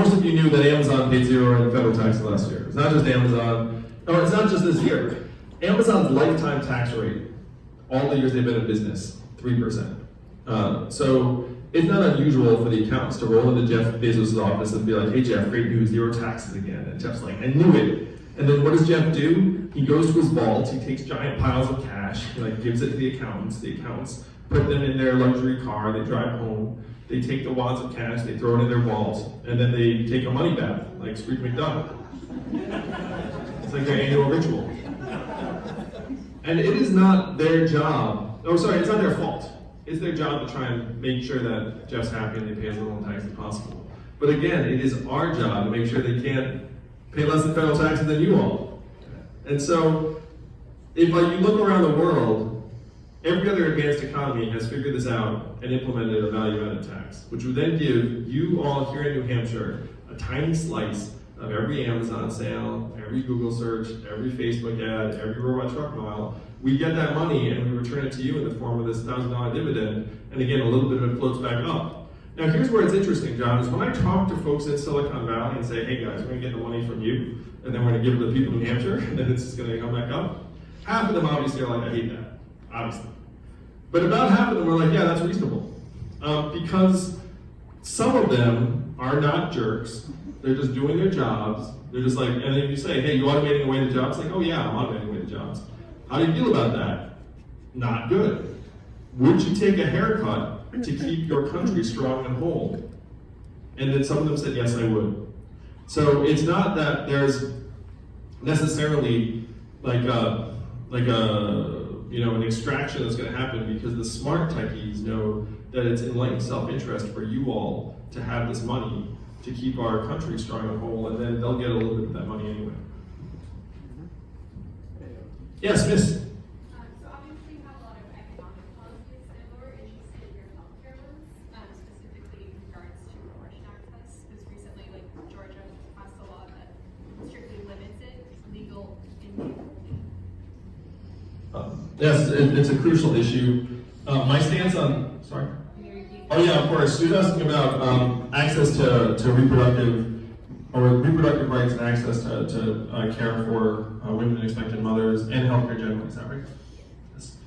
most of you knew that Amazon paid 0 in federal taxes last year. It's not just Amazon, or it's not just this year. Amazon's lifetime tax rate, all the years they've been in business, 3%. So it's not unusual for the accountants to roll into Jeff Bezos' office and be like, hey Jeff, great news, 0 taxes again. And Jeff's like, I knew it. And then what does Jeff do? He goes to his vault, he takes giant piles of cash, he like gives it to the accountants put them in their luxury car, they drive home, they take the wads of cash, they throw it in their vault, and then they take a money bath, like Scrooge McDuck. It's like their annual ritual. And it is not their job, it's not their fault. It's their job to try and make sure that Jeff's happy and they pay as little in tax as possible. But again, it is our job to make sure they can't pay less in federal taxes than you all. And so, if you look around the world, every other advanced economy has figured this out and implemented a value-added tax, which would then give you all here in New Hampshire a tiny slice of every Amazon sale, every Google search, every Facebook ad, every robot truck mile. We get that money and we return it to you in the form of this $1,000 dividend, and again, a little bit of it floats back up. Now here's where it's interesting, John, is when I talk to folks in Silicon Valley and say, hey guys, we're gonna get the money from you, and then we're gonna give it to the people in New Hampshire, and then it's just gonna come back up. Half of them obviously are like, I hate that, obviously. But about half of them are like, yeah, that's reasonable. Because some of them are not jerks, they're just doing their jobs, they're just like, and then you say, hey, you automating away the jobs? Like, oh yeah, I'm automating away the jobs. How do you feel about that? Not good. Would you take a haircut to keep your country strong and whole? And then some of them said, yes, I would. So it's not that there's necessarily an extraction that's going to happen, because the smart techies know that it's enlightened self-interest for you all to have this money to keep our country strong and whole, and then they'll get a little bit of that money anyway. Yes, Miss. So obviously you have a lot of economic policies, and we're interested in your healthcare ones, specifically in regards to abortion access, because recently, Georgia passed a law that strictly limits it, legal in New York. Yes, it's a crucial issue. My stance on, sorry? Oh yeah, of course. She was asking about access to reproductive rights and access to care for women and expectant mothers and healthcare generally. Is that right? Yes.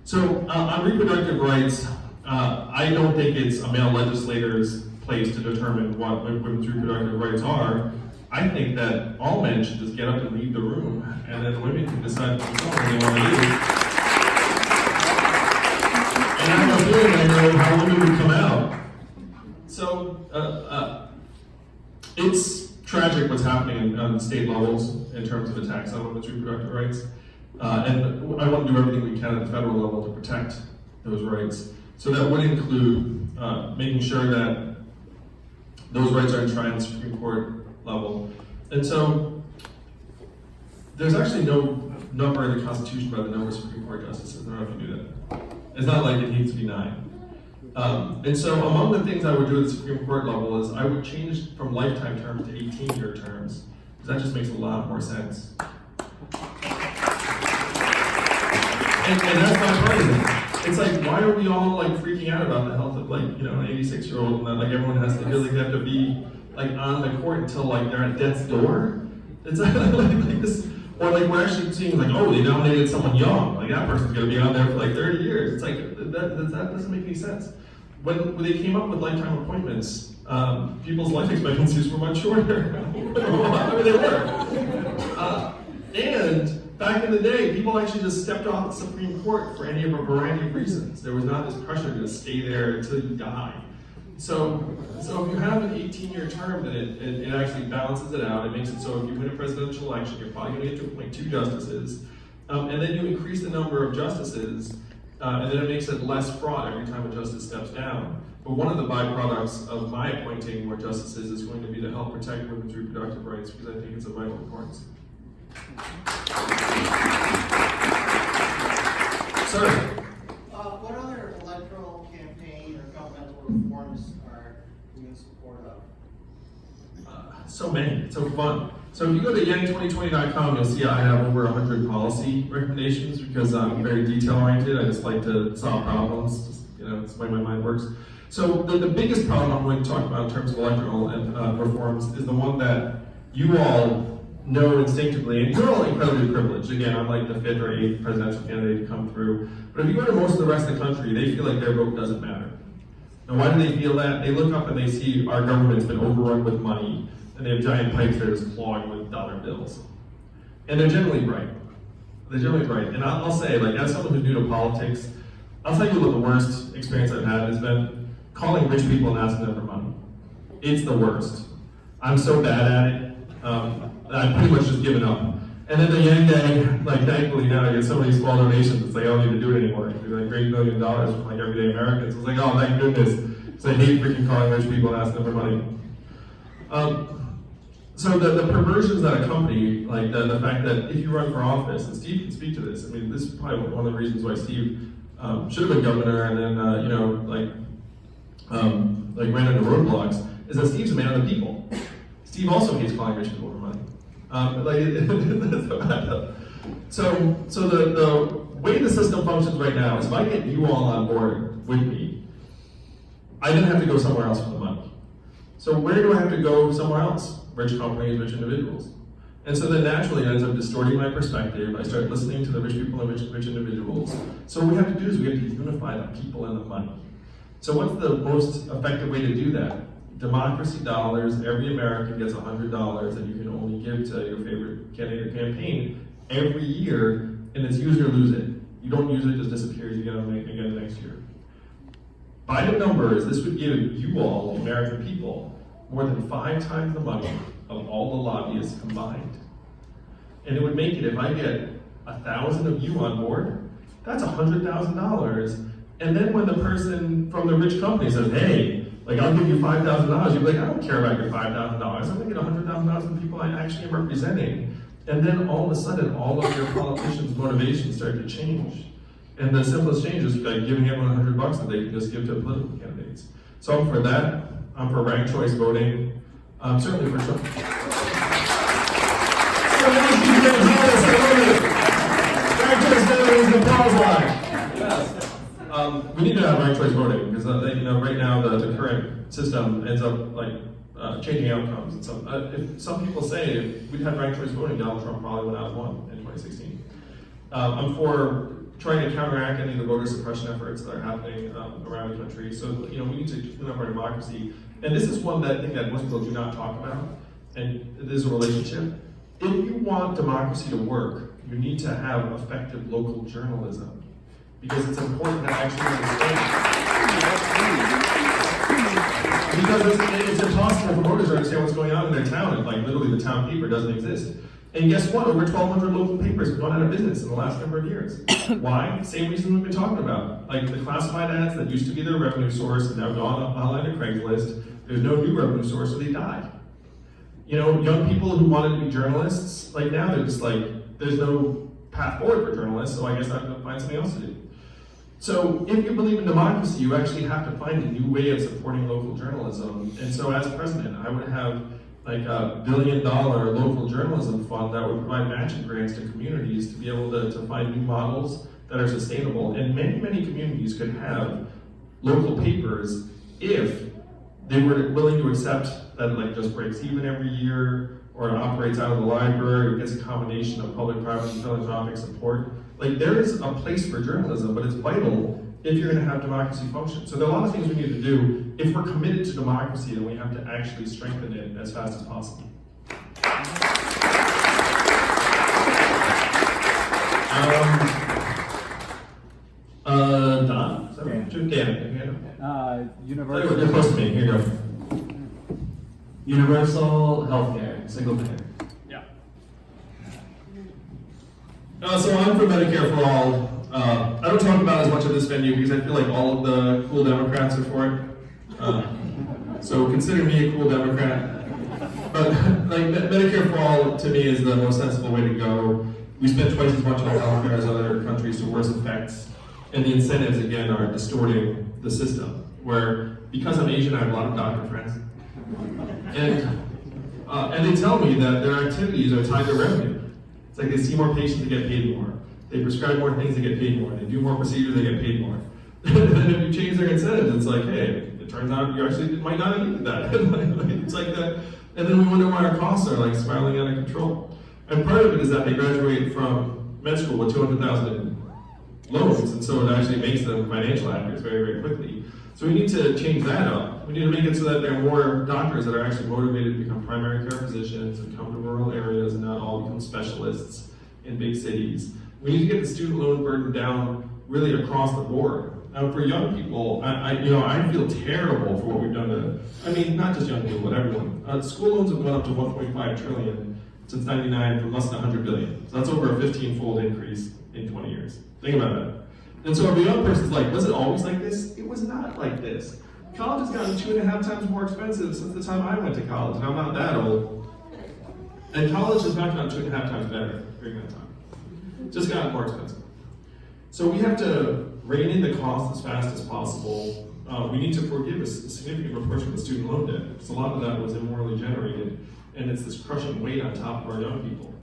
So on reproductive rights, I don't think it's a male legislator's place to determine what women's reproductive rights are. I think that all men should just get up and leave the room, and then women can decide what they want to do. And I have a feeling I know how women would come out. So it's tragic what's happening on state levels in terms of attacks on women's reproductive rights. And I want to do everything we can at the federal level to protect those rights. So that would include making sure that those rights are enshrined at the Supreme Court level. And so there's actually no number in the Constitution by the number of Supreme Court justices. I don't know if you knew that. It's not like it needs to be 9. And so among the things I would do at the Supreme Court level is I would change from lifetime terms to 18-year terms, because that just makes a lot more sense. And that's bipartisan. It's like, why are we all freaking out about the health of an 86-year-old, and that everyone has to feel like they have to be on the court until they're at death's door? It's like this. Or we're actually seeing they nominated someone young. That person's gonna be on there for 30 years. It's that doesn't make any sense. When they came up with lifetime appointments, people's life expectancies were much shorter. I mean, they were. And back in the day, people actually just stepped off the Supreme Court for any of a variety of reasons. There was not this pressure to stay there until you die. So if you have an 18-year term, then it actually balances it out. It makes it so if you win a presidential election, you're probably going to get to appoint 2 justices. And then you increase the number of justices, and then it makes it less fraud every time a justice steps down. But one of the byproducts of my appointing more justices is going to be to help protect women's reproductive rights, because I think it's of vital importance. Sir? What other electoral campaign or governmental reforms are you in support of? So many. It's so fun. So if you go to yang2020.com, you'll see I have over 100 policy recommendations, because I'm very detail-oriented. I just like to solve problems. It's the way my mind works. So the biggest problem I'm going to talk about in terms of electoral and reforms is the one that you all know instinctively, and you're all incredibly privileged. Again, I'm like the 5th or 8th presidential candidate to come through. But if you go to most of the rest of the country, they feel like their vote doesn't matter. Now, why do they feel that? They look up and they see our government's been overrun with money, and they have giant pipes that are just clogged with dollar bills. And they're generally right. They're generally right. And I'll say, like, as someone who's new to politics, I'll tell you what the worst experience I've had has been calling rich people and asking them for money. It's the worst. I'm so bad at it. I've pretty much just given up. And then the Yang Gang, like, thankfully now I get so many small donations, it's like I don't need to do it anymore. It's like $3 million from like everyday Americans. It's like, oh, thank goodness. So I hate freaking calling rich people and asking them for money. So the perversions that accompany, like the fact that if you run for office, and Steve can speak to this, I mean, this is probably one of the reasons why Steve should have been governor and then, ran into roadblocks, is that Steve's a man of the people. Steve also hates calling rich people for money. So the way the system functions right now is if I get you all on board with me, I then have to go somewhere else for the money. So where do I have to go somewhere else? Rich companies, rich individuals. And so then naturally it ends up distorting my perspective. I start listening to the rich people and rich individuals. So what we have to do is we have to unify the people and the money. So what's the most effective way to do that? Democracy dollars, every American gets $100 that you can only give to your favorite candidate or campaign every year, and it's use it or lose it. You don't use it, it just disappears again next year. By the numbers, this would give you all, the American people, more than 5 times the money of all the lobbyists combined. And it would make it, if I get 1,000 of you on board, that's $100,000. And then when the person from the rich company says, hey, like I'll give you $5,000, you'd be like, I don't care about your $5,000. I'm gonna get $100,000 from the people I actually am representing. And then all of a sudden, all of your politicians' motivations start to change. And the simplest change is like giving everyone $100 that they can just give to political candidates. So I'm for that. I'm for ranked choice voting. Certainly for Trump. Ranked choice voting is the applause line. We need to have ranked choice voting because right now the current system ends up like changing outcomes. And so, if some people say if we'd had ranked choice voting, Donald Trump probably would have won in 2016. I'm for trying to counteract any of the voter suppression efforts that are happening around the country. So we need to clean up our democracy. And this is one that I think that most people do not talk about. And it is a relationship. If you want democracy to work, you need to have effective local journalism. Because it's important to actually understand. Because it's impossible for voters to understand what's going on in their town if like literally the town paper doesn't exist. And guess what? Over 1,200 local papers have gone out of business in the last number of years. Why? Same reason we've been talking about. Like the classified ads that used to be their revenue source have now gone online to Craigslist. There's no new revenue source, so they died. Young people who wanted to be journalists, like now they're just like, there's no path forward for journalists, so I guess I have to find something else to do. So if you believe in democracy, you actually have to find a new way of supporting local journalism. And so as president, I would have like a $1 billion local journalism fund that would provide matching grants to communities to be able to find new models that are sustainable. And many, many communities could have local papers if they were willing to accept that it like just breaks even every year or it operates out of the library or gets a combination of public, private, and philanthropic support. Like there is a place for journalism, but it's vital if you're going to have democracy function. So there are a lot of things we need to do. If we're committed to democracy, then we have to actually strengthen it as fast as possible. Don? Is that right? Dan. Universal. You're close to me. Here you go. Universal healthcare, single payer. Yeah. So I'm for Medicare for all. I don't talk about as much of this venue because I feel like all of the cool Democrats are for it. So consider me a cool Democrat. But like Medicare for all to me is the most sensible way to go. We spend twice as much on healthcare as other countries to worse effects. And the incentives again are distorting the system. Where because I'm Asian, I have a lot of doctor friends. And they tell me that their activities are tied to revenue. It's like they see more patients, they get paid more. They prescribe more things, they get paid more. They do more procedures, they get paid more. And then if you change their incentives, it's like, hey, It turns out you actually might not have needed that. It's like that. And then we wonder why our costs are like spiraling out of control. And part of it is that they graduate from med school with 200,000 in loans, and so it actually makes them financial actors very, very quickly. So we need to change that up. We need to make it so that there are more doctors that are actually motivated to become primary care physicians and come to rural areas and not all become specialists in big cities. We need to get the student loan burden down really across the board. Now, for young people, I feel terrible for what we've done to, not just young people, but everyone. School loans have gone up to 1.5 trillion since 99 from less than 100 billion. So that's over a 15-fold increase in 20 years. Think about that. And so if a young person's like, was it always like this? It was not like this. College has gotten 2.5 times more expensive since the time I went to college, and I'm not that old. And college has not gotten 2.5 times better during that time. It's just gotten more expensive. So we have to rein in the cost as fast as possible. We need to forgive a significant proportion of the student loan debt, because a lot of that was immorally generated, and it's this crushing weight on top of our young people.